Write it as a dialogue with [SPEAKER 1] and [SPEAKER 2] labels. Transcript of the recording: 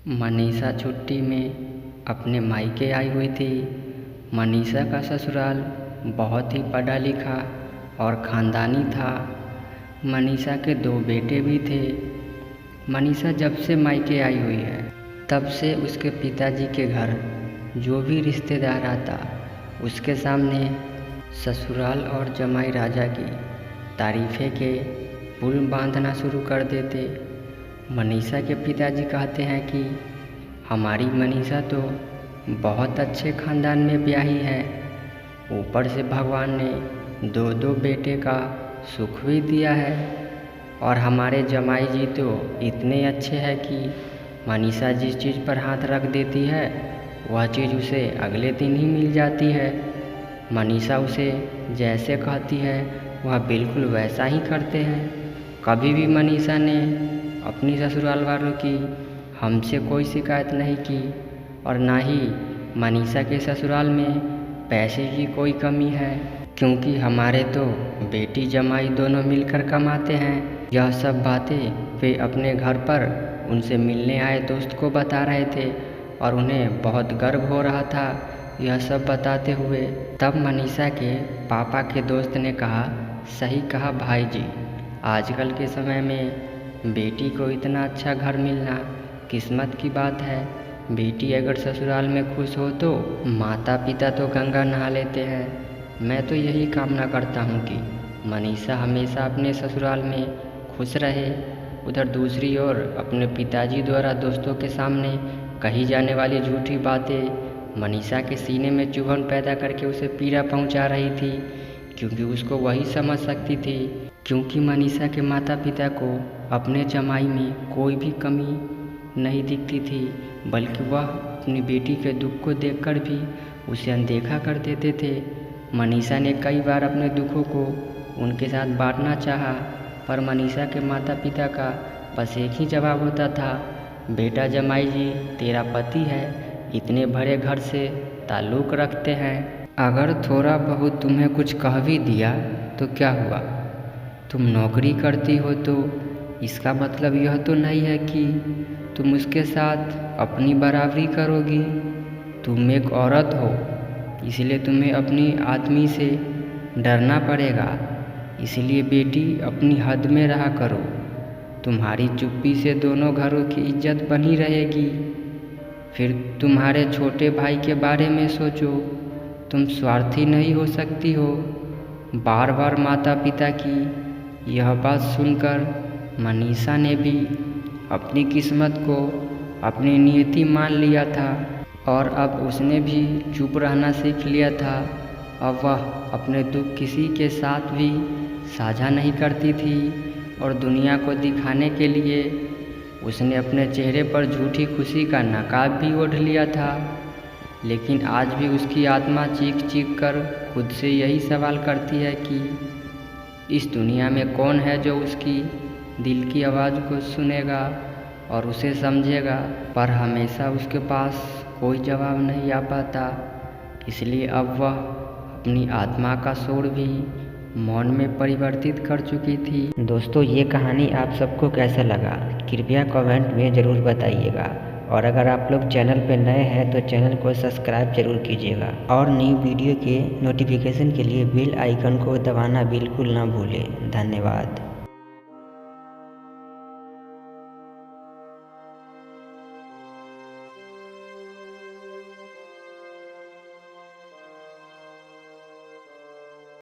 [SPEAKER 1] मनीषा छुट्टी में अपने मायके आई हुई थी। मनीषा का ससुराल बहुत ही पढ़ा लिखा और ख़ानदानी था। मनीषा के 2 बेटे भी थे। मनीषा जब से मायके आई हुई है तब से उसके पिताजी के घर जो भी रिश्तेदार आता उसके सामने ससुराल और जमाई राजा की तारीफ़ें के पुल बांधना शुरू कर देते। मनीषा के पिताजी कहते हैं कि हमारी मनीषा तो बहुत अच्छे ख़ानदान में ब्याही है, ऊपर से भगवान ने 2 बेटे का सुख भी दिया है और हमारे जमाई जी तो इतने अच्छे हैं कि मनीषा जिस चीज़ पर हाथ रख देती है वह चीज़ उसे अगले दिन ही मिल जाती है। मनीषा उसे जैसे कहती है वह बिल्कुल वैसा ही करते हैं। कभी भी मनीषा ने अपनी ससुराल वालों की हमसे कोई शिकायत नहीं की और ना ही मनीषा के ससुराल में पैसे की कोई कमी है, क्योंकि हमारे तो बेटी जमाई दोनों मिलकर कमाते हैं। यह सब बातें वे अपने घर पर उनसे मिलने आए दोस्त को बता रहे थे और उन्हें बहुत गर्व हो रहा था यह सब बताते हुए। तब मनीषा के पापा के दोस्त ने कहा, सही कहा भाई जी, आजकल के समय में बेटी को इतना अच्छा घर मिलना किस्मत की बात है। बेटी अगर ससुराल में खुश हो तो माता पिता तो गंगा नहा लेते हैं। मैं तो यही कामना करता हूँ कि मनीषा हमेशा अपने ससुराल में खुश रहे। उधर दूसरी ओर अपने पिताजी द्वारा दोस्तों के सामने कही जाने वाली झूठी बातें मनीषा के सीने में चुभन पैदा करके उसे पीड़ा पहुंचा रही थी, क्योंकि उसको वही समझ सकती थी। क्योंकि मनीषा के माता पिता को अपने जमाई में कोई भी कमी नहीं दिखती थी, बल्कि वह अपनी बेटी के दुख को देखकर भी उसे अनदेखा कर देते थे। मनीषा ने कई बार अपने दुखों को उनके साथ बांटना चाहा, पर मनीषा के माता पिता का बस एक ही जवाब होता था, बेटा जमाई जी तेरा पति है, इतने बड़े घर से ताल्लुक़ रखते हैं, अगर थोड़ा बहुत तुम्हें कुछ कह भी दिया तो क्या हुआ, तुम नौकरी करती हो तो इसका मतलब यह तो नहीं है कि तुम उसके साथ अपनी बराबरी करोगी। तुम एक औरत हो, इसलिए तुम्हें अपनी आदमी से डरना पड़ेगा। इसलिए बेटी अपनी हद में रहा करो। तुम्हारी चुप्पी से दोनों घरों की इज्जत बनी रहेगी। फिर तुम्हारे छोटे भाई के बारे में सोचो, तुम स्वार्थी नहीं हो सकती हो। बार बार माता पिता की यह बात सुनकर मनीषा ने भी अपनी किस्मत को अपनी नियति मान लिया था और अब उसने भी चुप रहना सीख लिया था। अब वह अपने दुख किसी के साथ भी साझा नहीं करती थी और दुनिया को दिखाने के लिए उसने अपने चेहरे पर झूठी खुशी का नकाब भी ओढ़ लिया था। लेकिन आज भी उसकी आत्मा चीख चीख कर खुद से यही सवाल करती है कि इस दुनिया में कौन है जो उसकी दिल की आवाज़ को सुनेगा और उसे समझेगा। पर हमेशा उसके पास कोई जवाब नहीं आ पाता, इसलिए अब वह अपनी आत्मा का शोर भी मौन में परिवर्तित कर चुकी थी। दोस्तों, ये कहानी आप सबको कैसा लगा कृपया कमेंट में ज़रूर बताइएगा, और अगर आप लोग चैनल पर नए हैं तो चैनल को सब्सक्राइब जरूर कीजिएगा और नई वीडियो के नोटिफिकेशन के लिए बेल आइकन को दबाना बिल्कुल ना भूलें। धन्यवाद।